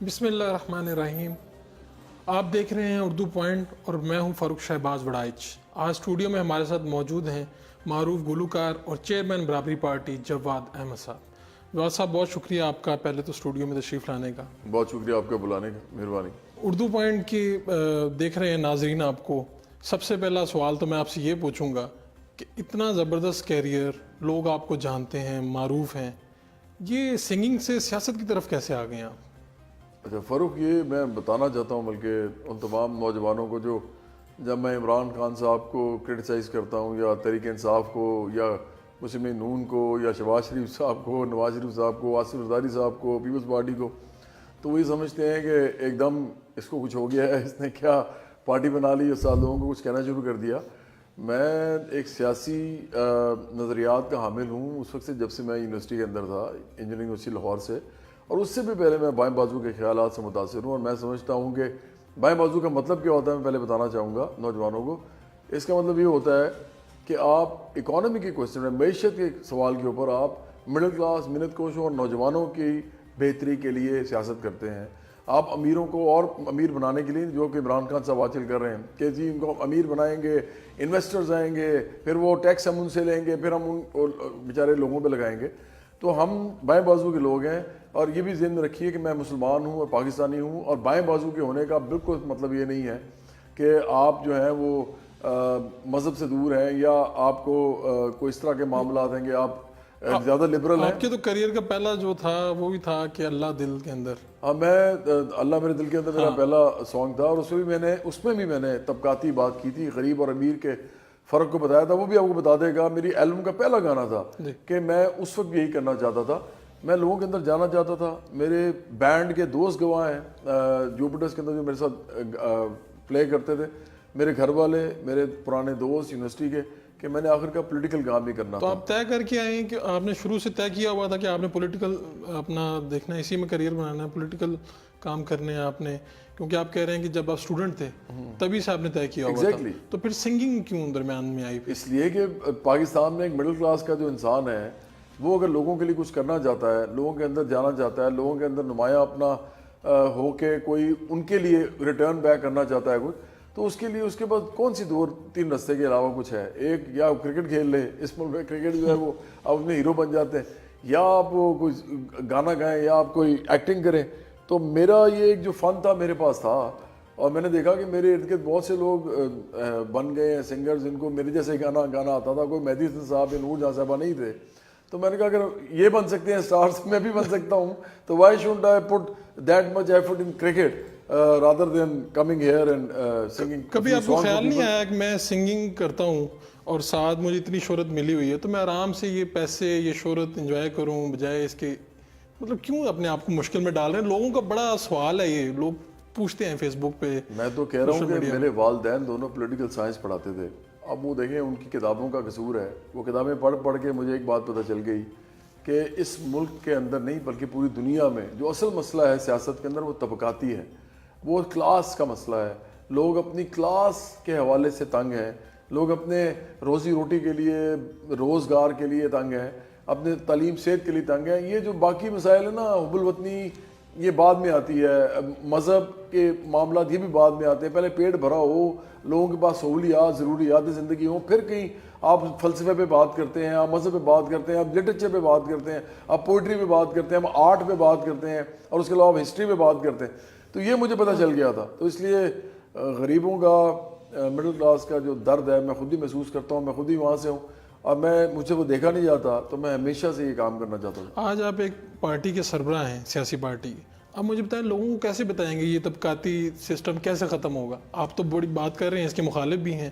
بسم اللہ الرحمن الرحیم. آپ دیکھ رہے ہیں اردو پوائنٹ اور میں ہوں فاروق شہباز وڑائچ. آج اسٹوڈیو میں ہمارے ساتھ موجود ہیں معروف گلوکار اور چیئرمین برابری پارٹی جواد احمد صاحب. جواد صاحب بہت شکریہ آپ کا پہلے تو اسٹوڈیو میں تشریف لانے کا. بہت شکریہ آپ کا بلانے کا, مہربانی. اردو پوائنٹ کی دیکھ رہے ہیں ناظرین آپ کو. سب سے پہلا سوال تو میں آپ سے یہ پوچھوں گا کہ اتنا زبردست کیریئر, لوگ آپ کو جانتے ہیں, معروف ہیں, یہ سنگنگ سے سیاست کی طرف کیسے آ گئے آپ؟ اچھا فاروق, یہ میں بتانا چاہتا ہوں بلکہ ان تمام نوجوانوں کو جو جب میں عمران خان صاحب کو کرٹیسائز کرتا ہوں یا تحریک انصاف کو یا مسلم نون کو یا شہباز شریف صاحب کو, نواز شریف صاحب کو, آصف زرداری صاحب کو, پیپلز پارٹی کو, تو وہی سمجھتے ہیں کہ ایک دم اس کو کچھ ہو گیا ہے, اس نے کیا پارٹی بنا لی, اس سال لوگوں کو کچھ کہنا شروع کر دیا. میں ایک سیاسی نظریات کا حامل ہوں اس وقت سے جب سے میں یونیورسٹی کے اندر تھا, انجینئرنگ یونیورسٹی لاہور سے, اور اس سے بھی پہلے میں بائیں بازو کے خیالات سے متاثر ہوں. اور میں سمجھتا ہوں کہ بائیں بازو کا مطلب کیا ہوتا ہے, میں پہلے بتانا چاہوں گا نوجوانوں کو. اس کا مطلب یہ ہوتا ہے کہ آپ اکانومی کے کوشچن میں, معیشت کے سوال کے اوپر آپ مڈل کلاس, منت کوشوں اور نوجوانوں کی بہتری کے لیے سیاست کرتے ہیں. آپ امیروں کو اور امیر بنانے کے لیے, جو کہ عمران خان صاحب آج کل کر رہے ہیں کہ جی ان کو امیر بنائیں گے, انویسٹرز آئیں گے, پھر وہ ٹیکس ہم ان سے لیں گے, پھر ہم ان بیچارے لوگوں پہ لگائیں گے. تو ہم بائیں بازو کے لوگ ہیں, اور یہ بھی ذہن میں رکھیے کہ میں مسلمان ہوں اور پاکستانی ہوں, اور بائیں بازو کے ہونے کا بالکل مطلب یہ نہیں ہے کہ آپ جو ہیں وہ مذہب سے دور ہیں یا آپ کو کوئی اس طرح کے معاملات ہیں کہ آپ زیادہ لبرل ہیں. آپ کے تو کریئر کا پہلا جو تھا وہ بھی تھا کہ اللہ دل کے اندر. ہاں, میں اللہ میرے دل کے اندر میرا پہلا سانگ تھا, اور اس میں بھی میں نے طبقاتی بات کی تھی, غریب اور امیر کے فرق کو بتایا تھا. وہ بھی آپ کو بتا دے گا, میری البم کا پہلا گانا تھا کہ میں اس وقت یہی کرنا چاہتا تھا, میں لوگوں کے اندر جانا چاہتا تھا. میرے بینڈ کے دوست گواہ ہیں جوپٹرز کے اندر جو میرے ساتھ پلے کرتے تھے, میرے گھر والے, میرے پرانے دوست یونیورسٹی کے, کہ میں نے آخر کا پولیٹیکل کام بھی کرنا تو تھا. آپ طے کر کے آئے ہیں کہ آپ نے شروع سے طے کیا ہوا تھا کہ آپ نے پولیٹیکل اپنا دیکھنا ہے, اسی میں کریئر بنانا ہے, پولیٹیکل کام کرنے ہیں آپ نے, کیونکہ آپ کہہ رہے ہیں کہ جب آپ اسٹوڈنٹ تھے تبھی سے آپ نے طے کیا ہوا تھا. تو پھر سنگنگ کیوں درمیان میں آئی؟ اس لیے کہ پاکستان میں ایک مڈل کلاس کا جو انسان ہے وہ اگر لوگوں کے لیے کچھ کرنا چاہتا ہے, لوگوں کے اندر جانا چاہتا ہے, لوگوں کے اندر نمایاں اپنا ہو کے کوئی ان کے لیے ریٹرن بیک کرنا چاہتا ہے کچھ, تو اس کے لیے اس کے پاس کون سی 2-3 رستے کے علاوہ کچھ ہے. ایک, یا کرکٹ کھیل لے, اس ملک میں کرکٹ جو ہے وہ آپ اپنے ہیرو بن جاتے ہیں, یا آپ کوئی گانا گائیں, یا آپ کوئی ایکٹنگ کریں. تو میرا یہ ایک جو فن تھا میرے پاس تھا, اور میں نے دیکھا کہ میرے ارد گرد بہت سے لوگ بن گئے ہیں سنگر جن کو میرے جیسے گانا آتا تھا. کوئی مہدی حسن صاحب یا نور جہاں صاحبہ نہیں تھے. تو میں نے کہا اگر یہ بن سکتے ہیں اسٹارز, میں بھی بن سکتا ہوں, تو why shouldn't I put that much effort in cricket rather than coming here and singing. کبھی آپ کو خیال نہیں آیا کہ میں سنگنگ کرتا ہوں اور ساتھ مجھے اتنی شہرت ملی ہوئی ہے تو میں آرام سے یہ پیسے, یہ شہرت انجوائے کروں, بجائے اس کے, مطلب کیوں اپنے آپ کو مشکل میں ڈال رہے ہیں؟ لوگوں کا بڑا سوال ہے, یہ لوگ پوچھتے ہیں فیس بک پہ. میں تو کہہ رہا ہوں کہ میرے والدین دونوں پولیٹیکل سائنس پڑھاتے تھے. اب وہ دیکھیں ان کی کتابوں کا قصور ہے, وہ کتابیں پڑھ کے مجھے ایک بات پتہ چل گئی کہ اس ملک کے اندر نہیں بلکہ پوری دنیا میں جو اصل مسئلہ ہے سیاست کے اندر وہ طبقاتی ہے, وہ کلاس کا مسئلہ ہے. لوگ اپنی کلاس کے حوالے سے تنگ ہیں, لوگ اپنے روزی روٹی کے لیے, روزگار کے لیے تنگ ہیں, اپنے تعلیم صحت کے لیے تنگ ہیں. یہ جو باقی مسائل ہیں نا, حب الوطنی یہ بعد میں آتی ہے, مذہب کے معاملات یہ بھی بعد میں آتے ہیں. پہلے پیٹ بھرا ہو, لوگوں کے پاس سہولیات, ضروریات زندگی ہوں, پھر کہیں آپ فلسفے پہ بات کرتے ہیں, آپ مذہب پہ بات کرتے ہیں, آپ لٹریچر پہ بات کرتے ہیں, آپ پوئٹری پہ بات کرتے ہیں, آپ آرٹ پہ بات کرتے ہیں, اور اس کے علاوہ آپ ہسٹری پہ بات کرتے ہیں. تو یہ مجھے پتہ چل گیا تھا. تو اس لیے غریبوں کا, مڈل کلاس کا جو درد ہے میں خود ہی محسوس کرتا ہوں, میں خود ہی وہاں سے ہوں, اور مجھے وہ دیکھا نہیں جاتا, تو میں ہمیشہ سے یہ کام کرنا چاہتا ہوں. آج آپ ایک پارٹی کے سربراہ ہیں, سیاسی پارٹی. اب مجھے بتائیں لوگوں کو کیسے بتائیں گے یہ طبقاتی سسٹم کیسے ختم ہوگا؟ آپ تو بڑی بات کر رہے ہیں, اس کے مخالف بھی ہیں,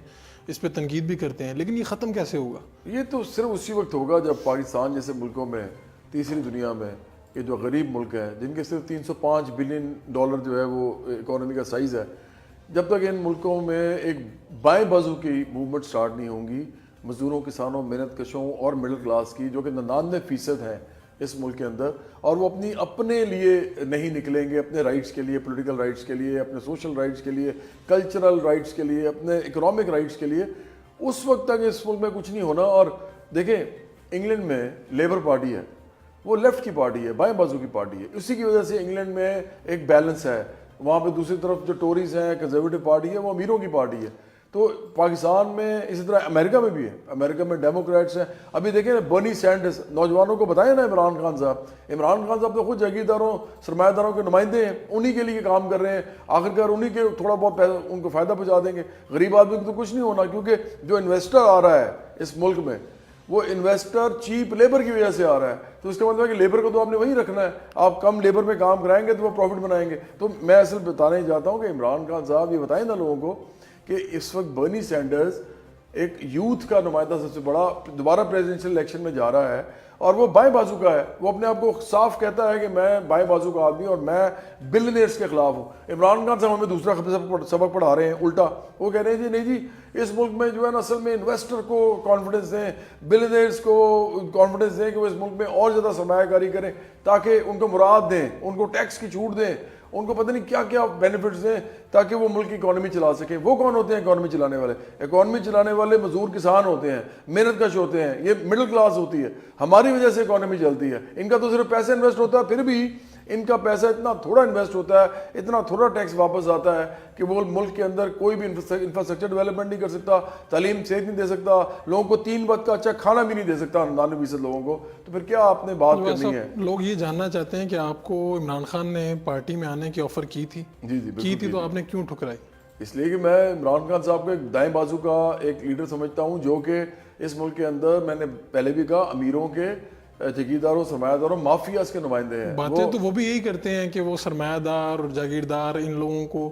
اس پہ تنقید بھی کرتے ہیں, لیکن یہ ختم کیسے ہوگا؟ یہ تو صرف اسی وقت ہوگا جب پاکستان جیسے ملکوں میں, تیسری دنیا میں, یہ جو غریب ملک ہیں جن کے صرف $305 بلین جو ہے وہ اکانومی کا سائز ہے, جب تک ان ملکوں میں ایک بائیں بازو کی موومنٹ سٹارٹ نہیں ہوں گی, مزدوروں, کسانوں, محنت کشوں اور مڈل کلاس کی, جو کہ 99% ہیں اس ملک کے اندر, اور وہ اپنے لیے نہیں نکلیں گے, اپنے رائٹس کے لیے, پولیٹیکل رائٹس کے لیے, اپنے سوشل رائٹس کے لیے, کلچرل رائٹس کے لیے, اپنے اکنامک رائٹس کے لیے, اس وقت تک اس ملک میں کچھ نہیں ہونا. اور دیکھیں انگلینڈ میں لیبر پارٹی ہے, وہ لیفٹ کی پارٹی ہے, بائیں بازو کی پارٹی ہے. اسی کی وجہ سے انگلینڈ میں ایک بیلنس ہے. وہاں پہ دوسری طرف جو ٹوریز ہیں, کنزرویٹو پارٹی ہے, وہ امیروں کی پارٹی ہے. تو پاکستان میں اسی طرح امریکہ میں بھی ہے, امریکہ میں ڈیموکریٹس ہیں. ابھی دیکھیں نا برنی سینڈرز, نوجوانوں کو بتائیں نا, عمران خان صاحب تو خود جاگیرداروں سرمایہ داروں کے نمائندے ہیں, انہی کے لیے کام کر رہے ہیں. آخرکار انہی کے تھوڑا بہت ان کو فائدہ پہنچا دیں گے. غریب آدمی کو تو کچھ نہیں ہونا, کیونکہ جو انویسٹر آ رہا ہے اس ملک میں, وہ انویسٹر چیپ لیبر کی وجہ سے آ رہا ہے. تو اس کا مطلب ہے کہ لیبر کو تو آپ نے وہی رکھنا ہے, آپ کم لیبر میں کام کرائیں گے تو وہ پروفٹ بنائیں گے. تو میں اصل بتانا ہی چاہتا ہوں کہ عمران خان صاحب یہ بتائیں نا لوگوں کو کہ اس وقت برنی سینڈرز ایک یوتھ کا نمائندہ سب سے بڑا دوبارہ پریزیڈنشل الیکشن میں جا رہا ہے, اور وہ بائیں بازو کا ہے. وہ اپنے آپ کو صاف کہتا ہے کہ میں بائیں بازو کا آدمی اور میں بلینئرز کے خلاف ہوں. عمران خان صاحب ہمیں دوسرا سبق پڑھا رہے ہیں الٹا. وہ کہہ رہے ہیں جی نہیں جی, اس ملک میں جو ہے نا اصل میں انویسٹر کو کانفیڈنس دیں, بلینئرز کو کانفیڈنس دیں کہ وہ اس ملک میں اور زیادہ سرمایہ کاری کریں, تاکہ ان کو مراد دیں, ان کو ٹیکس کی چھوٹ دیں, ان کو پتہ نہیں کیا کیا بینیفٹس دیں تاکہ وہ ملک کی اکانومی چلا سکیں. وہ کون ہوتے ہیں اکانومی چلانے والے؟ اکانومی چلانے والے مزدور کسان ہوتے ہیں, محنت کش ہوتے ہیں, یہ مڈل کلاس ہوتی ہے. ہماری وجہ سے اکانومی چلتی ہے. ان کا تو صرف پیسے انویسٹ ہوتا ہے, پھر بھی ان کا پیسہ اتنا تھوڑا انویسٹ ہوتا ہے, اتنا تھوڑا ٹیکس واپس آتا ہے کہ وہ ملک کے اندر کوئی بھی انفراسٹرکچر ڈیولپمنٹ نہیں کر سکتا, تعلیم صحت نہیں دے سکتا, لوگوں کو 3 وقت کا اچھا کھانا بھی نہیں دے سکتا 99% لوگوں کو. تو پھر کیا آپ نے بات کرنی ہے؟ لوگ یہ جاننا چاہتے ہیں کہ آپ کو عمران خان نے پارٹی میں آنے کی آفر کی تھی. جی کی تھی تو آپ نے کیوں ٹھکرائی؟ اس لیے کہ میں عمران خان صاحب کو ایک دائیں بازو کا ایک لیڈر سمجھتا ہوں, جو کہ اس ملک کے اندر, میں نے پہلے بھی کہا, امیروں کے, جاگیرداروں, سرمایہ داروں, مافیاز کے نمائندے ہیں. باتیں تو وہ بھی یہی کرتے ہیں کہ وہ سرمایہ دار اور جاگیردار ان لوگوں کو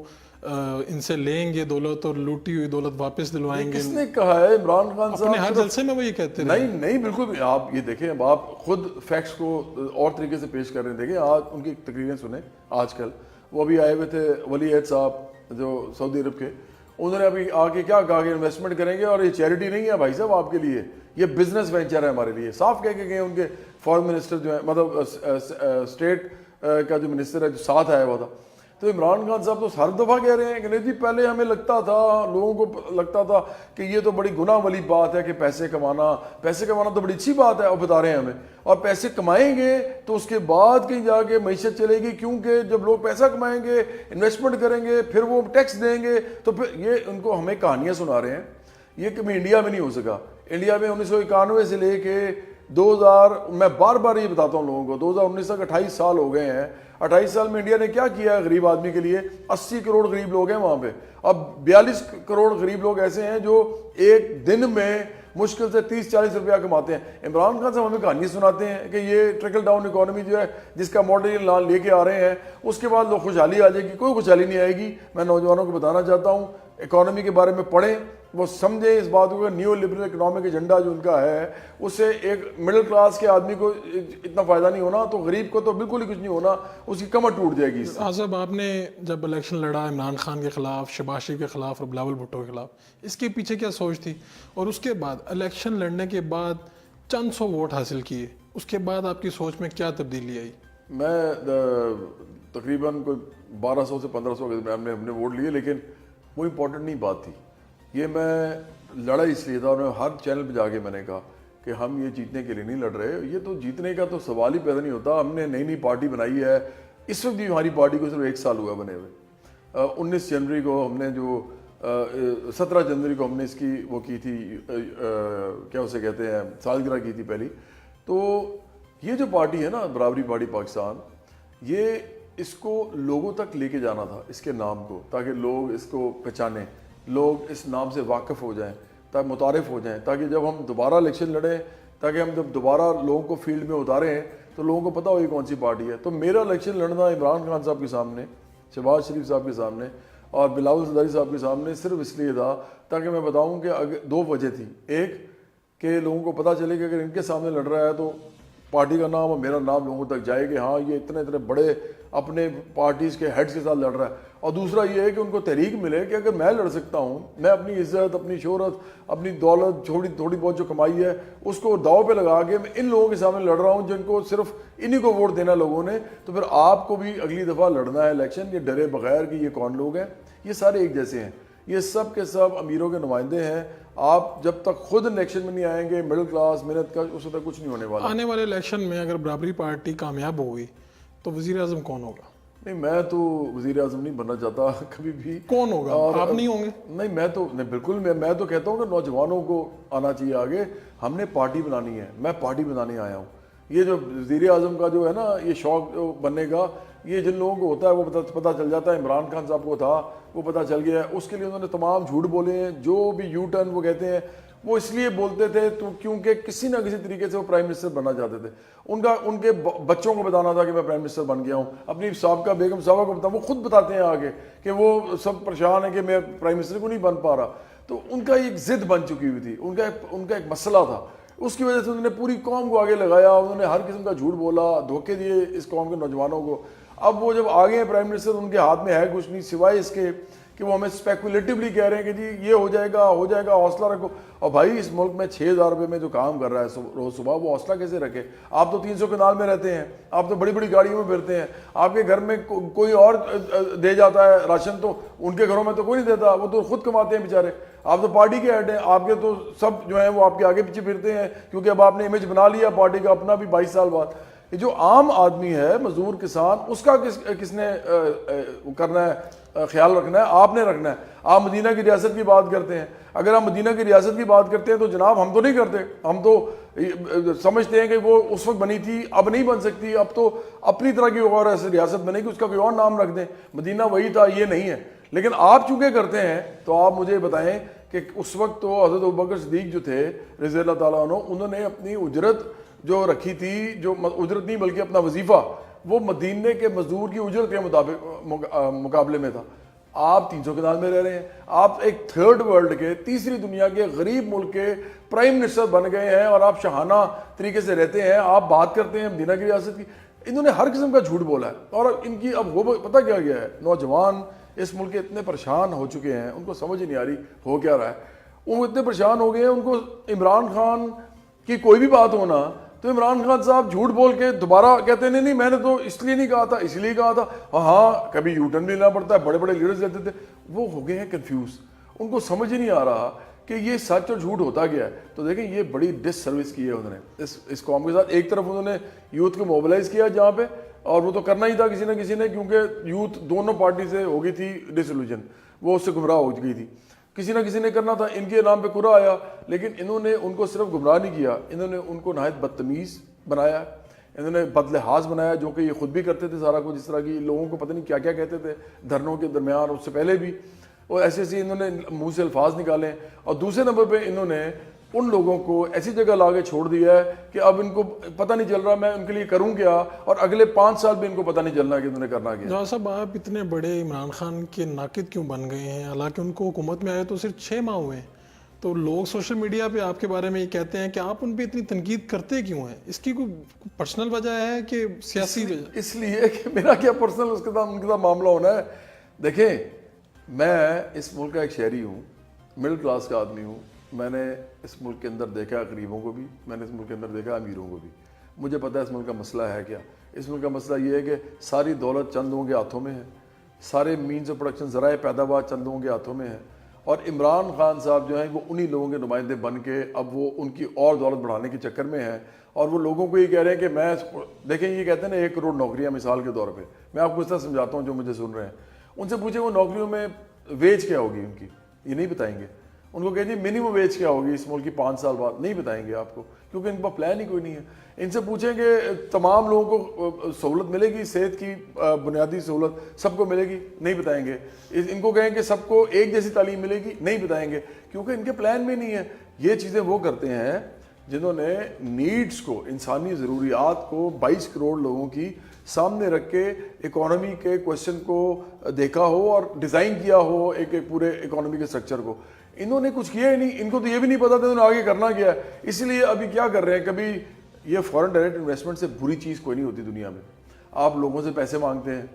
ان سے لیں گے دولت اور لوٹی ہوئی دولت واپس دلوائیں گے. کس نے کہا ہے؟ عمران خان صاحب اپنے ہر جلسے میں وہ یہ کہتے ہیں. نہیں بالکل. آپ یہ دیکھیں, اب آپ خود فیکٹس کو اور طریقے سے پیش کر رہے ہیں. دیکھیں آج ان کی تقریریں سنیں. آج کل وہ ابھی آئے ہوئے تھے ولی عہد صاحب جو سعودی عرب کے, انہوں نے ابھی آ کے کیا کہا کہ انویسٹمنٹ کریں گے, اور یہ چیریٹی نہیں ہے بھائی صاحب آپ کے لیے, یہ بزنس وینچر ہے ہمارے لیے. صاف کہہ کے گئے ان کے فارن منسٹر جو ہے, مطلب اسٹیٹ کا جو منسٹر ہے جو ساتھ آیا ہوا تھا. تو عمران خان صاحب تو ہر دفعہ کہہ رہے ہیں کہ نہیں جی, پہلے ہمیں لگتا تھا, لوگوں کو لگتا تھا کہ یہ تو بڑی گناہ والی بات ہے کہ پیسے کمانا تو بڑی اچھی بات ہے, اور بتا رہے ہیں ہمیں, اور پیسے کمائیں گے تو اس کے بعد کہیں جا کے معیشت چلے گی, کیونکہ جب لوگ پیسہ کمائیں گے, انویسٹمنٹ کریں گے, پھر وہ ٹیکس دیں گے. تو پھر یہ ان کو ہمیں کہانیاں سنا رہے ہیں. یہ کبھی انڈیا میں نہیں ہو سکا. انڈیا میں 1991 سے لے کے 2000, میں بار بار یہ بتاتا ہوں لوگوں کو, 2019 تک 28 سال ہو گئے ہیں. 28 سال میں انڈیا نے کیا کیا ہے غریب آدمی کے لیے؟ 80 کروڑ غریب لوگ ہیں وہاں پہ. اب 42 کروڑ غریب لوگ ایسے ہیں جو ایک دن میں مشکل سے 30-40 روپیہ کماتے ہیں. عمران خان صاحب ہمیں کہانی سناتے ہیں کہ یہ ٹرکل ڈاؤن اکانومی جو ہے, جس کا ماڈل لے کے آ رہے ہیں, اس کے بعد لوگ خوشحالی آ جائے گی. کوئی خوشحالی نہیں آئے گی. میں نوجوانوں کو بتانا چاہتا ہوں, اکانومی کے بارے میں پڑھیں, وہ سمجھیں اس بات کو کہ نیو لبرل اکنامک ایجنڈا جو ان کا ہے, اس سے ایک مڈل کلاس کے آدمی کو اتنا فائدہ نہیں ہونا, تو غریب کو تو بالکل ہی کچھ نہیں ہونا, اس کی کمر ٹوٹ جائے گی. صاحب آپ نے جب الیکشن لڑا عمران خان کے خلاف, شہباز شریف کے خلاف اور بلاول بھٹو کے خلاف, اس کے پیچھے کیا سوچ تھی؟ اور اس کے بعد الیکشن لڑنے کے بعد چند سو ووٹ حاصل کیے, اس کے بعد آپ کی سوچ میں کیا تبدیلی آئی؟ میں تقریباً کوئی 1200 سے 1500 کے ہم نے ووٹ لیے, لیکن وہ امپورٹنٹ نہیں بات تھی. یہ میں لڑا اس لیے تھا, اور میں ہر چینل پہ جا کے میں نے کہا کہ ہم یہ جیتنے کے لیے نہیں لڑ رہے. یہ تو جیتنے کا تو سوال ہی پیدا نہیں ہوتا. ہم نے نئی پارٹی بنائی ہے. اس وقت بھی ہماری پارٹی کو صرف 1 سال ہوا بنے ہوئے. 19 جنوری کو ہم نے جو 17 جنوری کو ہم نے اس کی وہ کی تھی, کیا اسے کہتے ہیں, سالگرہ کی تھی پہلی. تو یہ جو پارٹی ہے نا, برابری پارٹی پاکستان, یہ اس کو لوگوں تک لے کے جانا تھا, اس کے نام کو, تاکہ لوگ اس کو پہچانیں, لوگ اس نام سے واقف ہو جائیں, تاکہ متعارف ہو جائیں, تاکہ جب ہم دوبارہ الیکشن لڑیں, تاکہ ہم جب دوبارہ لوگوں کو فیلڈ میں اتاریں تو لوگوں کو پتہ ہو یہ کون سی پارٹی ہے. تو میرا الیکشن لڑنا عمران خان صاحب کے سامنے, شہباز شریف صاحب کے سامنے اور بلاول زرداری صاحب کے سامنے صرف اس لیے تھا تاکہ میں بتاؤں کہ 2 وجہ تھی. ایک کہ لوگوں کو پتہ چلے کہ اگر ان کے سامنے لڑ رہا ہے تو پارٹی کا نام اور میرا نام لوگوں تک جائے کہ ہاں یہ اتنے بڑے اپنے پارٹیز کے ہیڈز کے ساتھ لڑ رہا ہے. اور دوسرا یہ ہے کہ ان کو تحریک ملے کہ اگر میں لڑ سکتا ہوں, میں اپنی عزت, اپنی شہرت, اپنی دولت, تھوڑی بہت جو کمائی ہے اس کو داؤ پہ لگا کے میں ان لوگوں کے سامنے لڑ رہا ہوں جن کو صرف انہی کو ووٹ دینا لوگوں نے, تو پھر آپ کو بھی اگلی دفعہ لڑنا ہے الیکشن یہ ڈرے بغیر کہ یہ کون لوگ ہیں. یہ سارے ایک جیسے ہیں. یہ سب کے سب امیروں کے نمائندے ہیں. آپ جب تک خود الیکشن میں نہیں آئیں گے مڈل کلاس محنت کا اس وقت کچھ نہیں ہونے والا. آنے والے الیکشن میں اگر برابری پارٹی کامیاب ہوگی تو وزیر اعظم کون ہوگا؟ نہیں میں تو وزیر اعظم نہیں بننا چاہتا کبھی بھی. کون ہوگا؟ آپ نہیں ہوں گے؟ نہیں میں تو نہیں بالکل میں تو کہتا ہوں کہ نوجوانوں کو آنا چاہیے آگے. ہم نے پارٹی بنانی ہے, میں پارٹی بنانے آیا ہوں. یہ جو وزیر اعظم کا جو ہے نا یہ شوق بننے کا, یہ جن لوگوں کو ہوتا ہے وہ پتہ چل جاتا ہے. عمران خان صاحب کو تھا وہ پتہ چل گیا ہے, اس کے لیے انہوں نے تمام جھوٹ بولے ہیں. جو بھی یو ٹرن وہ کہتے ہیں وہ اس لیے بولتے تھے تو کیونکہ کسی نہ کسی طریقے سے وہ پرائم منسٹر بننا چاہتے تھے. ان کے بچوں کو بتانا تھا کہ میں پرائم منسٹر بن گیا ہوں. اپنی سابقہ بیگم صاحبہ کو بتا, وہ خود بتاتے ہیں آگے کہ وہ سب پریشان ہیں کہ میں پرائم منسٹر کو نہیں بن پا رہا. تو ان کا ایک ضد بن چکی ہوئی تھی, ان کا ایک مسئلہ تھا. اس کی وجہ سے انہوں نے پوری قوم کو آگے لگایا, انہوں نے ہر قسم کا جھوٹ بولا, دھوکے دیے اس قوم کے نوجوانوں کو. اب وہ جب آگے ہیں پرائم منسٹر, ان کے ہاتھ میں ہے کچھ نہیں سوائے اس کے کہ وہ ہمیں اسپیکولیٹولی کہہ رہے ہیں کہ جی یہ ہو جائے گا, حوصلہ رکھو. اور بھائی اس ملک میں 6,000 روپے میں جو کام کر رہا ہے روز صبح, وہ حوصلہ کیسے رکھے؟ آپ تو 300 کنال میں رہتے ہیں, آپ تو بڑی بڑی گاڑیوں میں پھرتے ہیں, آپ کے گھر میں کوئی اور دے جاتا ہے راشن, تو ان کے گھروں میں تو کوئی نہیں دیتا, وہ تو خود کماتے ہیں بیچارے. آپ تو پارٹی کے ہیڈ ہیں, آپ کے تو سب جو ہیں وہ آپ کے آگے پیچھے پھرتے ہیں کیونکہ اب آپ نے امیج بنا لیا پارٹی کا اپنا بھی 22 سال بعد. یہ جو عام آدمی ہے, مزدور کسان, اس کا کس نے کرنا ہے, خیال رکھنا ہے؟ آپ نے رکھنا ہے. آپ مدینہ کی ریاست کی بات کرتے ہیں, اگر آپ مدینہ کی ریاست کی بات کرتے ہیں تو جناب ہم تو نہیں کرتے, ہم تو سمجھتے ہیں کہ وہ اس وقت بنی تھی, اب نہیں بن سکتی, اب تو اپنی طرح کی اور ایسی ریاست بنے گی, اس کا کوئی اور نام رکھ دیں. مدینہ وہی تھا, یہ نہیں ہے. لیکن آپ چونکہ کرتے ہیں تو آپ مجھے بتائیں کہ اس وقت تو حضرت ابوبکر صدیق جو تھے رضی اللہ تعالیٰ عنہ, انہوں نے اپنی اجرت جو رکھی تھی, جو اجرت نہیں بلکہ اپنا وظیفہ, وہ مدینے کے مزدور کی اجرت کے مقابلے میں تھا. آپ 300 کنال میں رہ رہے ہیں, آپ ایک تھرڈ ورلڈ کے, تیسری دنیا کے غریب ملک کے پرائم منسٹر بن گئے ہیں اور آپ شاہانہ طریقے سے رہتے ہیں. آپ بات کرتے ہیں مدینہ کی ریاست کی. انہوں نے ہر قسم کا جھوٹ بولا ہے, اور ان کی اب وہ پتہ کیا گیا ہے, نوجوان اس ملک کے اتنے پریشان ہو چکے ہیں, ان کو سمجھ نہیں آ رہی ہو کیا رہا ہے. وہ اتنے پریشان ہو گئے ہیں, ان کو عمران خان کی کوئی بھی بات ہونا تو عمران خان صاحب جھوٹ بول کے دوبارہ کہتے ہیں نہیں میں نے تو اس لیے نہیں کہا تھا, اس لیے کہا تھا. ہاں کبھی یو ٹرن بھی لینا پڑتا ہے, بڑے بڑے لیڈرز رہتے تھے, وہ ہو گئے ہیں کنفیوز. ان کو سمجھ ہی نہیں آ رہا کہ یہ سچ اور جھوٹ ہوتا گیا ہے. تو دیکھیں یہ بڑی ڈس سروس کی ہے انہوں نے اس قوم کے ساتھ. ایک طرف انہوں نے یوتھ کو موبلائز کیا جہاں پہ, اور وہ تو کرنا ہی تھا کسی نہ کسی نے, کیونکہ یوتھ دونوں پارٹی سے ہو گئی تھی ڈسلوژن, وہ اس سے گمراہ ہو گئی تھی, کسی نہ کسی نے کرنا تھا. ان کے نام پہ کرا آیا, لیکن انہوں نے ان کو صرف گمراہ نہیں کیا, انہوں نے ان کو نہایت بدتمیز بنایا, انہوں نے بدلحاظ بنایا, جو کہ یہ خود بھی کرتے تھے سارا کچھ. جس طرح کی لوگوں کو پتہ نہیں کیا کیا کہتے تھے دھرنوں کے درمیان, اس سے پہلے بھی, اور ایسے انہوں نے منہ سے الفاظ نکالے. اور دوسرے نمبر پہ انہوں نے ان لوگوں کو ایسی جگہ لا کے چھوڑ دیا ہے کہ اب ان کو پتہ نہیں چل رہا میں ان کے لیے کروں کیا, اور اگلے 5 سال بھی ان کو پتہ نہیں چلنا کہ انہوں نے کرنا کیا. جہاں صاحب آپ اتنے بڑے عمران خان کے ناقد کیوں بن گئے ہیں, حالانکہ ان کو حکومت میں آئے تو صرف 6 ماہ ہوئے ہیں, تو لوگ سوشل میڈیا پہ آپ کے بارے میں یہ کہتے ہیں کہ آپ ان پہ اتنی تنقید کرتے کیوں ہیں؟ اس کی کوئی پرسنل وجہ ہے کہ سیاسی وجہ؟ اس لیے کہ میرا کیا پرسنل اس کے ساتھ ان کے ساتھ معاملہ ہونا ہے. دیکھیں میں اس ملک کا ایک شہری ہوں, مڈل کلاس کا آدمی ہوں. میں نے اس ملک کے اندر دیکھا غریبوں کو بھی, میں نے اس ملک کے اندر دیکھا امیروں کو بھی. مجھے پتہ ہے اس ملک کا مسئلہ ہے کیا. اس ملک کا مسئلہ یہ ہے کہ ساری دولت چند لوگوں کے ہاتھوں میں ہے, سارے مینز آف پروڈکشن ذرائع پیداوار چند لوگوں کے ہاتھوں میں ہے, اور عمران خان صاحب جو ہیں وہ انہی لوگوں کے نمائندے بن کے اب وہ ان کی اور دولت بڑھانے کے چکر میں ہیں. اور وہ لوگوں کو یہ کہہ رہے ہیں کہ میں, دیکھیں یہ کہتے ہیں نا 1 کروڑ نوکریاں مثال کے طور پہ, میں آپ کو اس طرح سمجھاتا ہوں جو مجھے سن رہے ہیں, ان سے پوچھیں وہ نوکریوں میں ویج کیا ہوگی ان کی, یہ نہیں بتائیں گے. ان کو کہیں جی منیمم ویج کیا ہوگی اس ملک کی 5 سال بعد, نہیں بتائیں گے آپ کو, کیونکہ ان کا پلان ہی کوئی نہیں ہے. ان سے پوچھیں کہ تمام لوگوں کو سہولت ملے گی, صحت کی بنیادی سہولت سب کو ملے گی, نہیں بتائیں گے. ان کو کہیں کہ سب کو ایک جیسی تعلیم ملے گی, نہیں بتائیں گے, کیونکہ ان کے پلان میں نہیں ہے. یہ چیزیں وہ کرتے ہیں جنہوں نے نیڈز کو, انسانی ضروریات کو 22 کروڑ لوگوں کی سامنے رکھ کے اکانومی کے کوشچن کو دیکھا ہو اور ڈیزائن کیا ہو ایک پورے اکانومی کے اسٹرکچر کو. انہوں نے کچھ کیا ہی نہیں, ان کو تو یہ بھی نہیں پتا تھا انہوں نے آگے کرنا کیا ہے. اس لیے ابھی کیا کر رہے ہیں, کبھی یہ فورن ڈائریکٹ انویسٹمنٹ سے بری چیز کوئی نہیں ہوتی دنیا میں. آپ لوگوں سے پیسے مانگتے ہیں,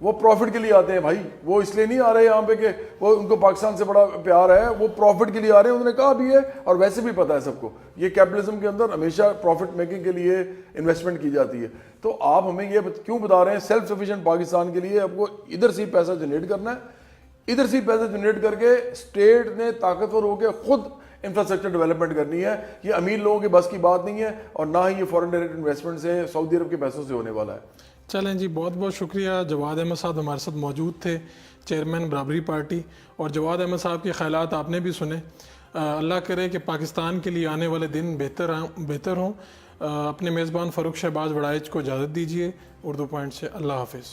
وہ پروفٹ کے لیے آتے ہیں بھائی, وہ اس لیے نہیں آ رہے یہاں پہ کہ وہ ان کو پاکستان سے بڑا پیار ہے, وہ پروفٹ کے لیے آ رہے ہیں. انہوں نے کہا بھی ہے, اور ویسے بھی پتا ہے سب کو, یہ کیپٹلزم کے اندر ہمیشہ پروفٹ میکنگ کے لیے انویسٹمنٹ کی جاتی ہے. تو آپ ہمیں یہ کیوں بتا رہے ہیں سیلف سفیشینٹ پاکستان کے لیے آپ کو ادھر سے پیسہ جنریٹ کرنا ہے, ادھر سے پیسے جنریٹ کر کے اسٹیٹ نے طاقتور ہو کے خود انفراسٹرکچر ڈیولپمنٹ کرنی ہے. یہ امیر لوگوں کے بس کی بات نہیں ہے اور نہ ہی یہ فورن ڈائریکٹ انویسٹمنٹ سے سعودی عرب کے پیسوں سے ہونے والا ہے. چلیں جی، بہت بہت شکریہ. جواد احمد صاحب ہمارے ساتھ موجود تھے، چیئرمین برابری پارٹی. اور جواد احمد صاحب کے خیالات آپ نے بھی سنے. اللہ کرے کہ پاکستان کے لیے آنے والے دن بہتر ہوں. اپنے میزبان فاروق شہباز وڑائچ کو اجازت دیجیے. اردو پوائنٹ سے اللہ حافظ.